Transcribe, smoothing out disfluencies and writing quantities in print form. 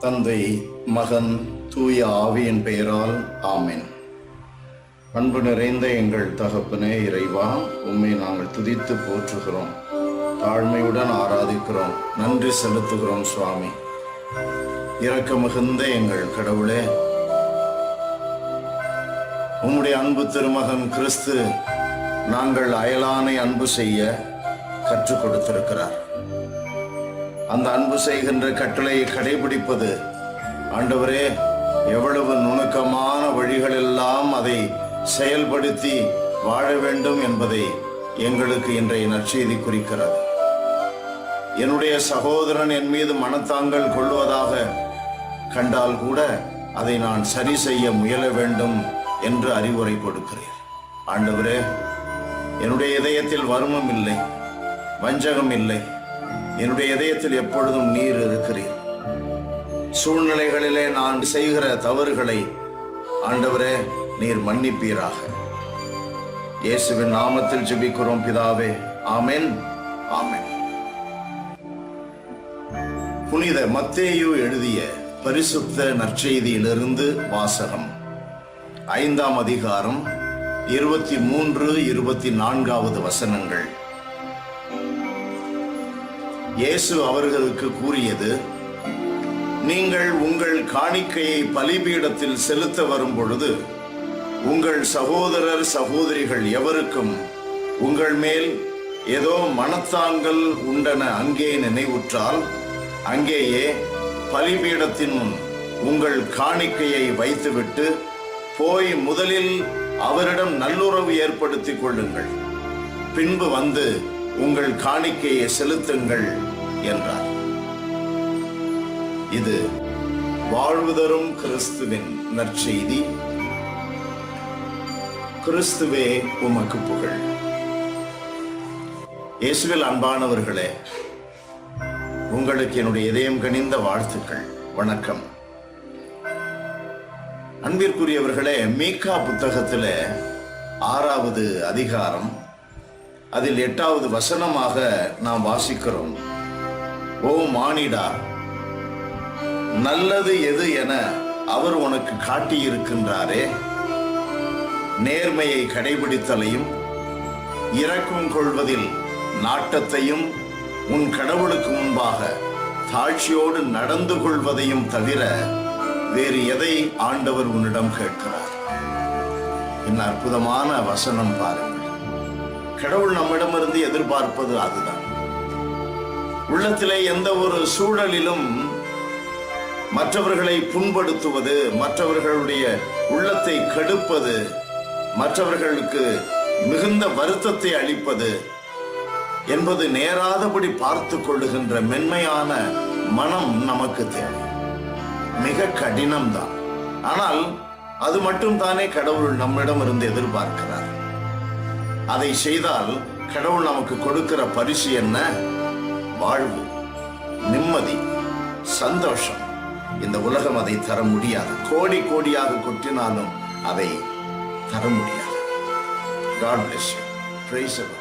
தந்தை, மகன், தூய ஆவியின் பெயரால் ஆமென். அன்பு நிறைந்த எங்கள் தகப்பனே இறைவா, உம்மை நாங்கள் துதித்து போற்றுகிறோம், தாழ்மையுடன் ஆராதிக்கிறோம், நன்றி செலுத்துகிறோம். சுவாமி, இரக்க மிகுந்த எங்கள் கடவுளே, உம்முடைய அன்பு திருமகன் கிறிஸ்து நாங்கள் அயலானை அன்பு செய்ய கற்றுக் கொடுத்திருக்கிறார். அந்த அன்பு செய்கின்ற கட்டளையை கடைபிடிப்பது, ஆண்டவரே, எவ்வளவு நுணுக்கமான வழிகளெல்லாம் அதை செயல்படுத்தி வாழ வேண்டும் என்பதை எங்களுக்கு இன்றைய நற்செய்தி குறிக்கிறது. என்னுடைய சகோதரன் என் மீது மனத்தாங்கல் கொள்வதாக கண்டால் கூட அதை நான் சரி செய்ய முயல வேண்டும் என்று அறிவுரை கொடுக்கிறேன். ஆண்டவரே, என்னுடைய இதயத்தில் வறுமம் இல்லை, வஞ்சகம் இல்லை. என்னுடைய இதயத்தில் எப்பொழுதும் நீர் இருக்கிறீர். சூழ்நிலைகளிலே நான் செய்கிற தவறுகளை ஆண்டவரே நீர் மன்னிப்பீராக. இயேசுவின் நாமத்தில் ஜெபிக்கிறோம் பிதாவே, ஆமென், ஆமென். புனித மத்தேயு எழுதிய பரிசுத்த நற்செய்தியிலிருந்து வாசகம். 5ஆம் அதிகாரம் 23-24 வசனங்கள். இயேசு அவர்களுக்கு கூறியது: நீங்கள் உங்கள் காணிக்கையை பலிபீடத்தில் செலுத்த வரும் பொழுது உங்கள் சகோதரர் சகோதரிகள் எவருக்கும் உங்கள் மேல் ஏதோ மனத்தாங்கல் உண்டன அங்கே நினைவுற்றால், அங்கேயே பலிபீடத்தின் முன் உங்கள் காணிக்கையை வைத்துவிட்டு போய் முதலில் அவரிடம் நல்லுறவு ஏற்படுத்திக் கொள்ளுங்கள், பின்பு வந்து உங்கள் காணிக்கையை செலுத்துங்கள் என்றார். இது வாழ்வு தரும் கிறிஸ்துவின் நற்செய்தி. கிறிஸ்துவே உமக்கு புகழ். இயேசுவில் அன்பானவர்களே, உங்களுக்கு என்னுடைய இதயம் கனிந்த வாழ்த்துக்கள், வணக்கம். அன்பிற்குரியவர்களே, மீகா புத்தகத்தில் 6வது அதிகாரம் அதில் 8வது வசனமாக நாம் வாசிக்கிறோம்: ஓ மானிடா, நல்லது எது என அவர் உனக்கு காட்டியிருக்கின்றாரே, நேர்மையை கடைபிடித்தலையும் இரக்கம் கொள்வதில் நாட்டத்தையும் உன் கடவுளுக்கு முன்பாக தாழ்ச்சியோடு நடந்து கொள்வதையும் தவிர வேறு எதை ஆண்டவர் உன்னிடம் கேட்கிறார்? என்ன அற்புதமான வசனம் பாருங்கள். கடவுள் நம்மிடமிருந்து எதிர்பார்ப்பது அதுதான். உள்ளத்திலே எந்த ஒரு சூழலிலும் மற்றவர்களை புண்படுத்துவது, மற்றவர்களுடைய உள்ளத்தை கெடுப்பது, மற்றவர்களுக்கு மிகுந்த வருத்தத்தை அளிப்பது என்பது நேராதபடி பார்த்து கொள்ளுகின்ற மென்மையான மனம் நமக்கு தேவை. மிக கடினம்தான். ஆனால் அது மட்டும் தானே கடவுள் நம்மிடமிருந்து எதிர்பார்க்கிறார். அதை செய்தால் கடவுள் நமக்கு கொடுக்கிற பரிசு என்ன? வாழ்வு, நிம்மதி, சந்தோஷம். இந்த உலகம் அதை தர முடியாது. கோடி கோடியாக கொட்டினாலும் அதை தர முடியாது. God bless you. Praise the Lord.